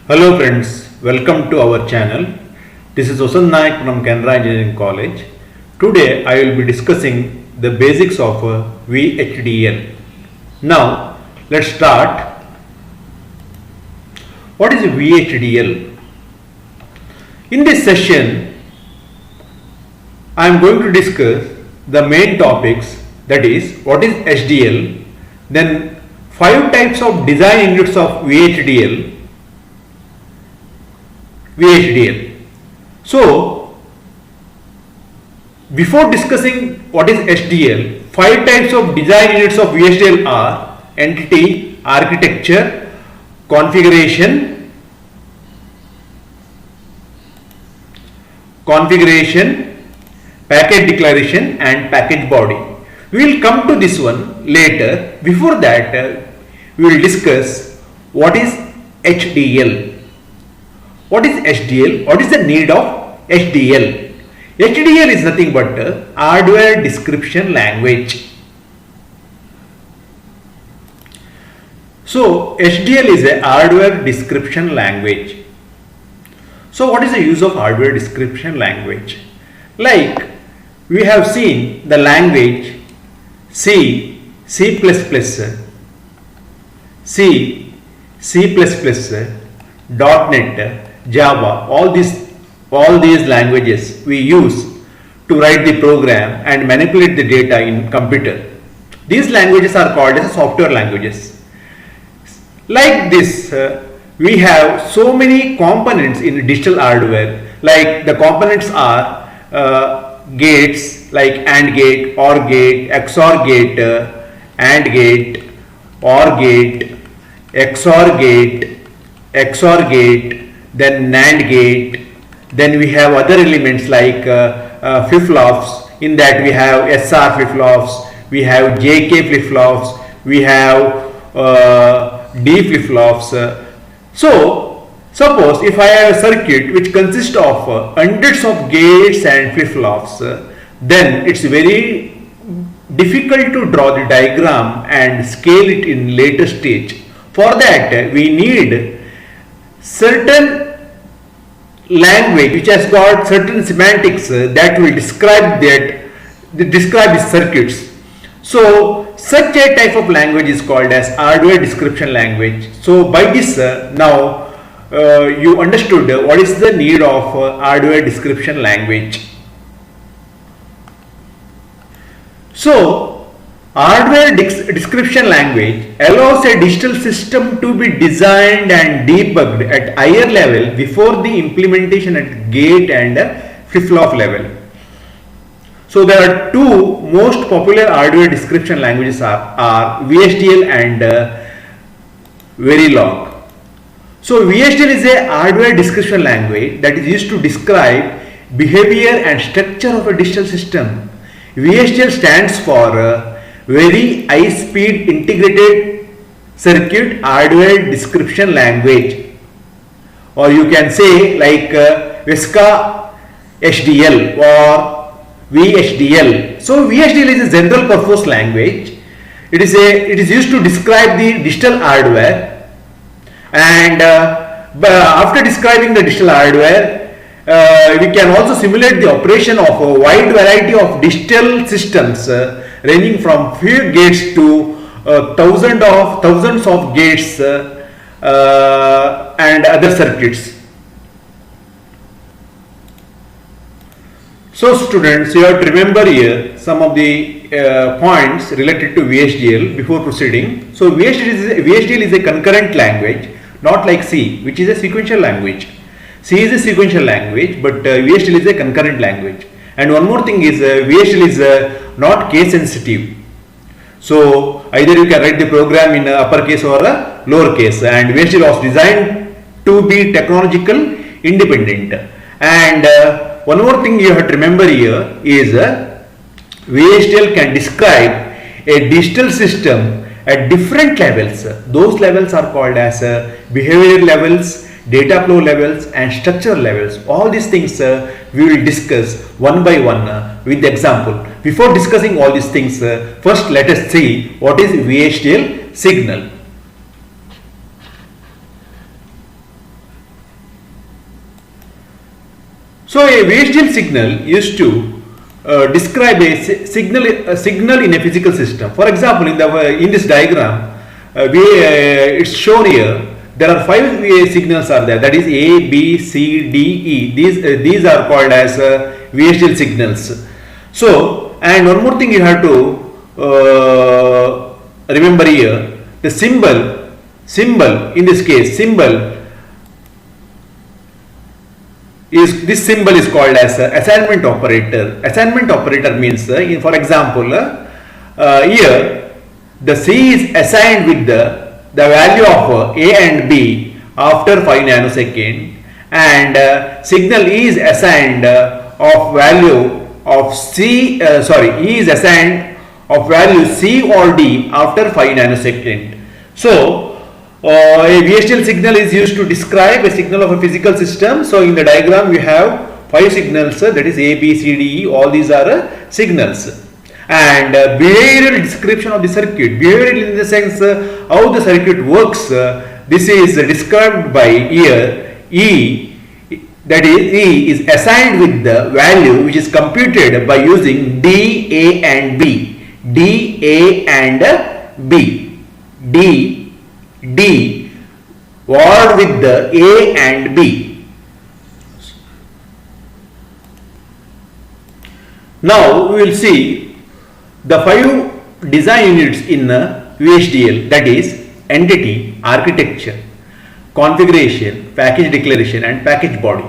Hello friends, welcome to our channel. This is Osant Nayak from Canara Engineering College. Today I will be discussing the basics of VHDL. Now let's start. What is VHDL? In this session I am going to discuss the main topics, that is what is HDL, then 5 types of design units of VHDL. So, before discussing what is HDL, 5 types of design units of VHDL are entity, architecture, configuration, package declaration and package body. We will come to this one later. Before that, we will discuss what is HDL. What is HDL? What is the need of HDL? HDL is nothing but hardware description language. So HDL is a hardware description language. So what is the use of hardware description language? Like we have seen the language C, C++, C, C++, .NET, Java, all these languages we use to write the program and manipulate the data in computer. These languages are called as software languages. Like this, we have so many components in digital hardware. Like the components are gates like AND gate, OR gate, XOR gate, AND gate, OR gate, XOR gate, then NAND gate. Then we have other elements like flip-flops. In that we have SR flip-flops, we have JK flip-flops, we have D flip-flops. So suppose if I have a circuit which consists of hundreds of gates and flip-flops, then it's very difficult to draw the diagram and scale it in later stage. For that we need certain language which has got certain semantics that will describe these circuits. So such a type of language is called as hardware description language. So by this now you understood what is the need of hardware description language. So hardware description language allows a digital system to be designed and debugged at higher level before the implementation at gate and flip-flop level. So there are two most popular hardware description languages are VHDL and Verilog. So VHDL is a hardware description language that is used to describe behavior and structure of a digital system. VHDL stands for very high speed integrated circuit hardware description language, or you can say like VESCA HDL or VHDL. So VHDL is a general purpose language. It is used to describe the digital hardware, and after describing the digital hardware, we can also simulate the operation of a wide variety of digital systems ranging from few gates to thousands of gates and other circuits. So students, you have to remember here some of the points related to VHDL before proceeding. So VHDL is a concurrent language, not like C, which is a sequential language. C is a sequential language, but VHDL is a concurrent language. And one more thing is VHDL is not case sensitive. So either you can write the program in uppercase or lowercase, and VHDL was designed to be technological independent. And one more thing you have to remember here is VHDL can describe a digital system at different levels. Those levels are called as behavior levels, data flow levels and structural levels. All these things we will discuss one by one with the example. Before discussing all these things, first let us see what is VHDL signal. So a VHDL signal used to describe a signal in a physical system. For example, in this diagram, it's shown here. There are 5 signals are there. That is A, B, C, D, E. These are called as VHDL signals. So, and one more thing you have to remember here, the symbol in this case, this symbol is called as assignment operator. Assignment operator means, for example, here the C is assigned with the value of A and B after 5 nanosecond, and signal E is assigned of value of E is assigned of value C or D after 5 nanosecond. So a VHDL signal is used to describe a signal of a physical system. So in the diagram we have 5 signals, that is A, B, C, D, E, all these are signals. And behavioral description of the circuit, behavioral in the sense how the circuit works, this is described by here. E, that is E is assigned with the value which is computed by using D, A and B. D, A and B. D word with the A and B. Now we will see the 5 design units in VHDL, that is entity, architecture, configuration, package declaration and package body.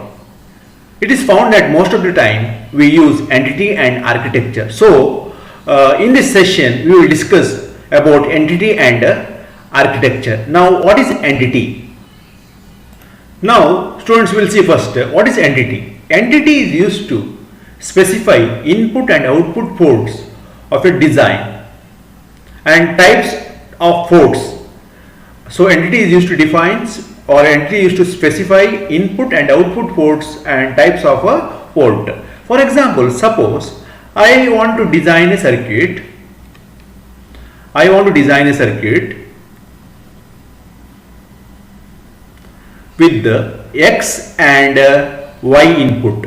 It is found that most of the time we use entity and architecture. So in this session we will discuss about entity and architecture. Now what is entity? Now students will see first what is entity. Entity is used to specify input and output ports of a design and types of ports. So entity is used to define, or entity is used to specify input and output ports and types of a port. For example, suppose I want to design a circuit. With the X and Y input.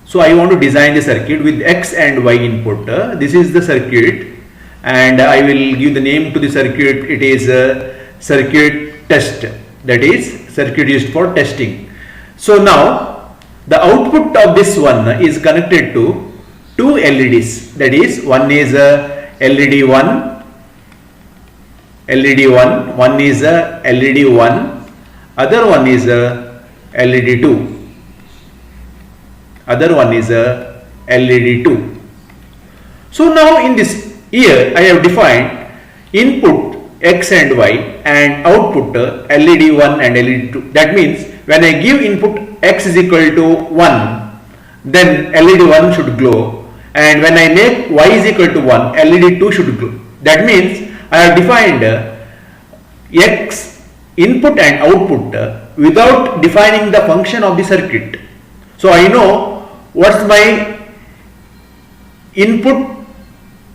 So I want to design the circuit with X and Y input. This is the circuit, and I will give the name to the circuit. It is a circuit test, that is circuit used for testing. So now the output of this one is connected to 2 LEDs, that is one is LED 1, one is LED 1, other one is LED 2, LED 2. So now in this here I have defined input X and Y and output LED 1 and LED 2. That means when I give input X is equal to 1, then LED 1 should glow, and when I make Y is equal to 1, LED 2 should glow. That means I have defined X input and output without defining the function of the circuit. So I know what's my input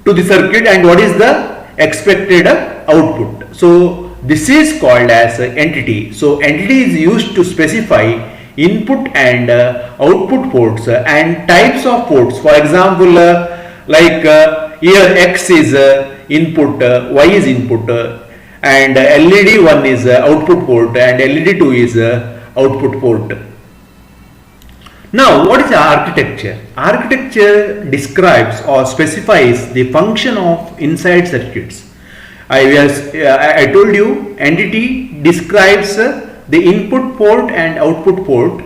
to the circuit and what is the expected output. So this is called as entity. So entity is used to specify input and output ports and types of ports. For example, here X is input, Y is input, and LED 1 is output port and LED 2 is output port. Now what is architecture? Architecture describes or specifies the function of inside circuits. I told you entity describes the input port and output port,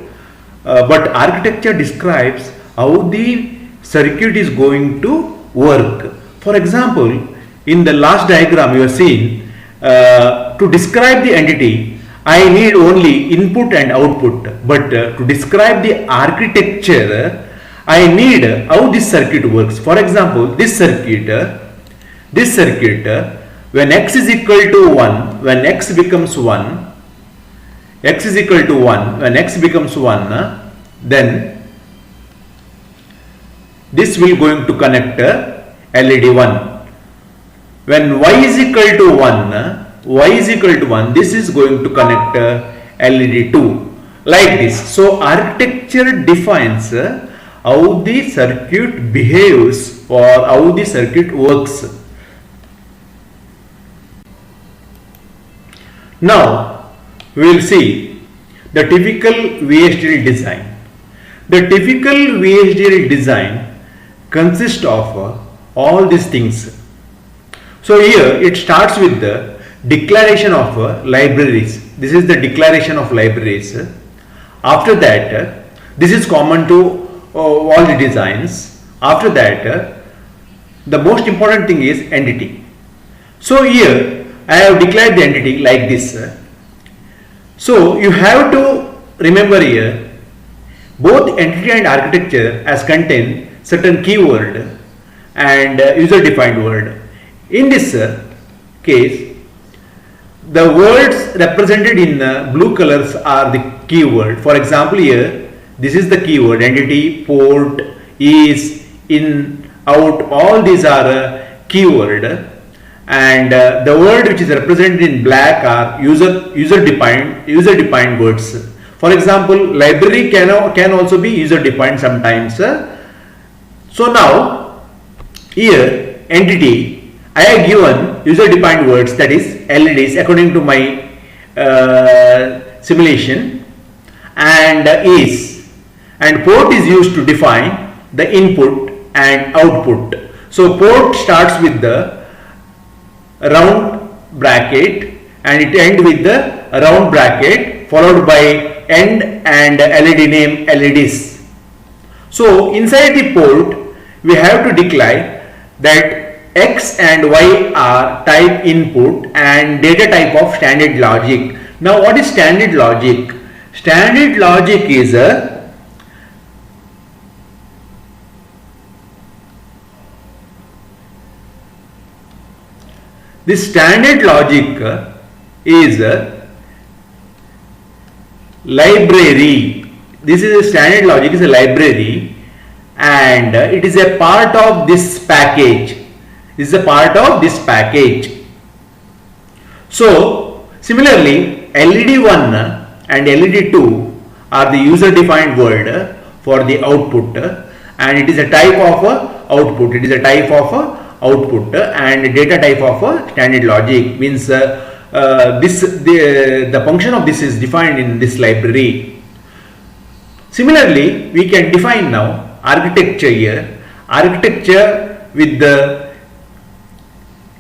but architecture describes how the circuit is going to work. For example, in the last diagram you have seen, to describe the entity I need only input and output, but to describe the architecture I need how this circuit works. For example, this circuit when X is equal to 1, when X becomes 1, X is equal to 1, when X becomes 1, then this will going to connect LED 1. When Y is equal to 1, this is going to connect LED 2. like this. So architecture defines how the circuit behaves or how the circuit works. Now we will see the typical VHDL design. The typical VHDL design consists of all these things. So here it starts with the declaration of libraries. This is the declaration of libraries. After that, this is common to all the designs. After that, the most important thing is entity. So here I have declared the entity like this. So you have to remember here both entity and architecture as contain certain keyword and user defined word. In this case, the words represented in blue colors are the keyword. For example, here this is the keyword entity, port, is, in, out, all these are keyword, and the word which is represented in black are user defined words. For example, library can also be user defined sometimes. So now here entity I have given user defined words, that is LEDs according to my simulation, and is, and port is used to define the input and output. So port starts with the round bracket and it ends with the round bracket followed by end and LED name LEDs. So inside the port we have to declare that X and Y are type input and data type of standard logic. Now what is standard logic? Standard logic is this standard logic is a library. This is a standard logic is a library and it is a part of this package. This is a part of this package. So similarly LED1 and LED2 are the user defined word for the output and it is a type of output. It is a type of output and data type of standard logic, means the function of this is defined in this library. Similarly we can define now architecture here. Architecture with the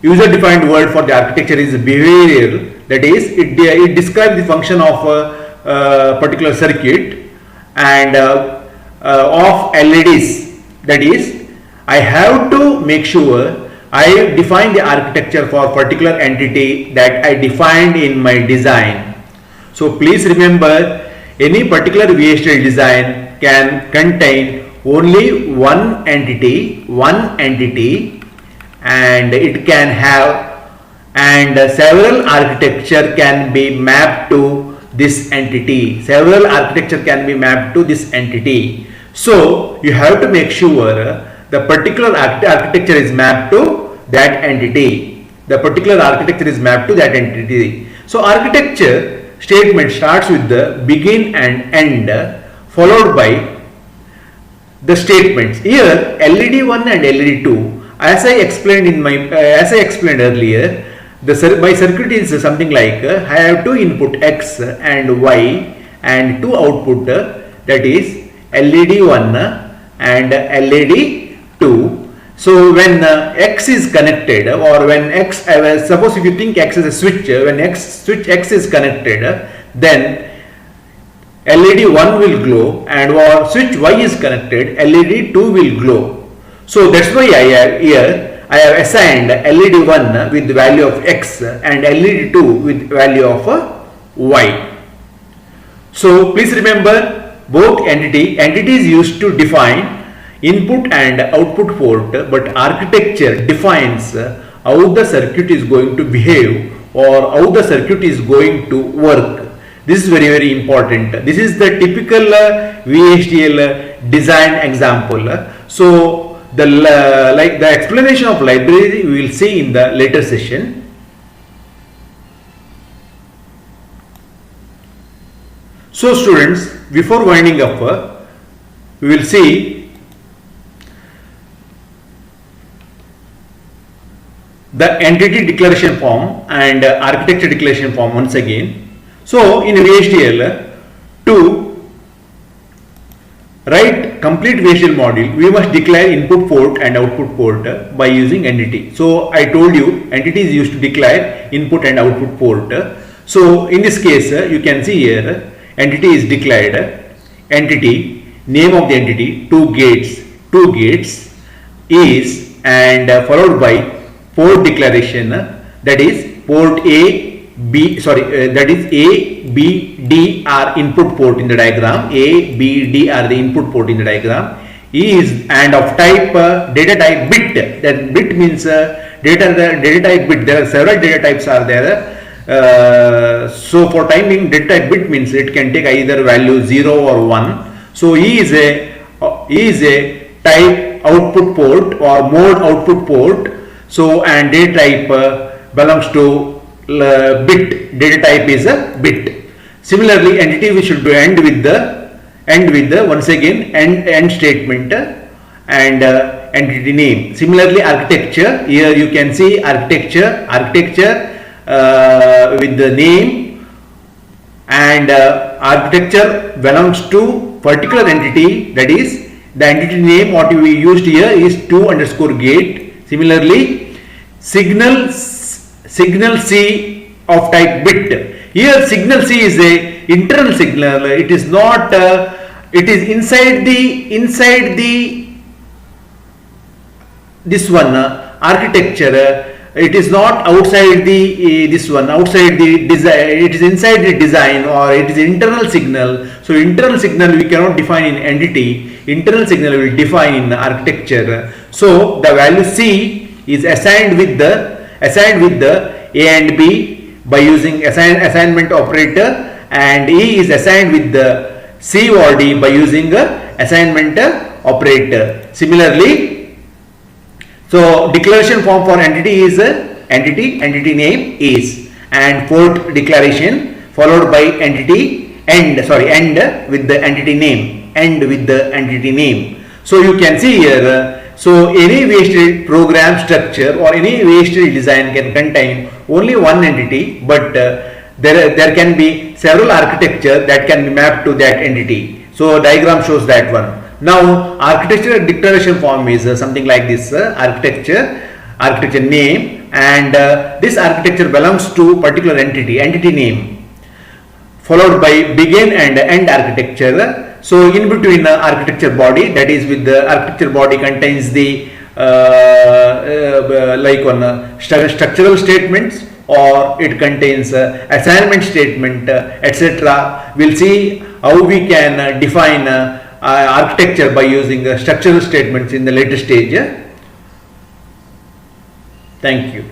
user defined word for the architecture is behavioral, that is it describes the function of a particular circuit and of LEDs, that is I have to make sure I define the architecture for particular entity that I defined in my design. So please remember, any particular VHDL design can contain only one entity and it can have, and several architecture can be mapped to this entity. Several architecture can be mapped to this entity. So you have to make sure the particular architecture is mapped to that entity. The particular architecture is mapped to that entity. So architecture statement starts with the begin and end followed by the statements. Here LED1 and LED2, as I explained in my as I explained earlier, my circuit is something like I have two input X and Y and two output, that is LED1 and LED2. So when X is connected, or when X, suppose if you think X is a switch, when switch X is connected, then LED1 will glow, and or switch Y is connected, LED2 will glow. So that's why I have assigned LED1 with the value of X and LED2 with value of Y. So please remember, both entities used to define input and output port, but architecture defines how the circuit is going to behave or how the circuit is going to work. This is very, very important. This is the typical VHDL design example. So the explanation of library we will see in the later session. So students, before winding up, we will see the entity declaration form and architecture declaration form once again. So in VHDL, to write complete VHDL module, we must declare input port and output port by using entity. So I told you entity is used to declare input and output port. So in this case, you can see here entity is declared, entity, name of the entity, two gates is, and followed by port declaration, that is port that is A, B, D are input port in the diagram. A, B, D are the input port in the diagram. E is and of type data type bit. That bit means data type bit. There are several data types are there. So for time being, data type bit means it can take either value 0 or 1. So E is a type output port or mode output port. So and data type belongs to bit. Data type is a bit. Similarly, entity we should end with the once again end statement and entity name. Similarly, architecture, here you can see architecture with the name, and architecture belongs to particular entity, that is the entity name what we used here is 2_gate. Similarly, signal C of type bit. Here signal C is a internal signal. It is not. It is inside the this one architecture. It is not outside the this one outside the design. It is inside the design, or it is internal signal. So internal signal we cannot define in entity. Internal signal will define in architecture. So the value C is assigned with the A and B by using assignment operator, and E is assigned with the C or D by using assignment operator. Similarly, so declaration form for entity is entity name is, and port declaration followed by end with the entity name. So you can see here. So any VHDL program structure or any VHDL design can contain only one entity, but there can be several architecture that can be mapped to that entity. So diagram shows that one. Now architecture declaration form is something like this: architecture name, and this architecture belongs to particular entity name, followed by begin and end architecture. So in between architecture body, that is with the architecture body contains the structural statements, or it contains assignment statement, etc. We'll see how we can define architecture by using structural statements in the later stage. Thank you.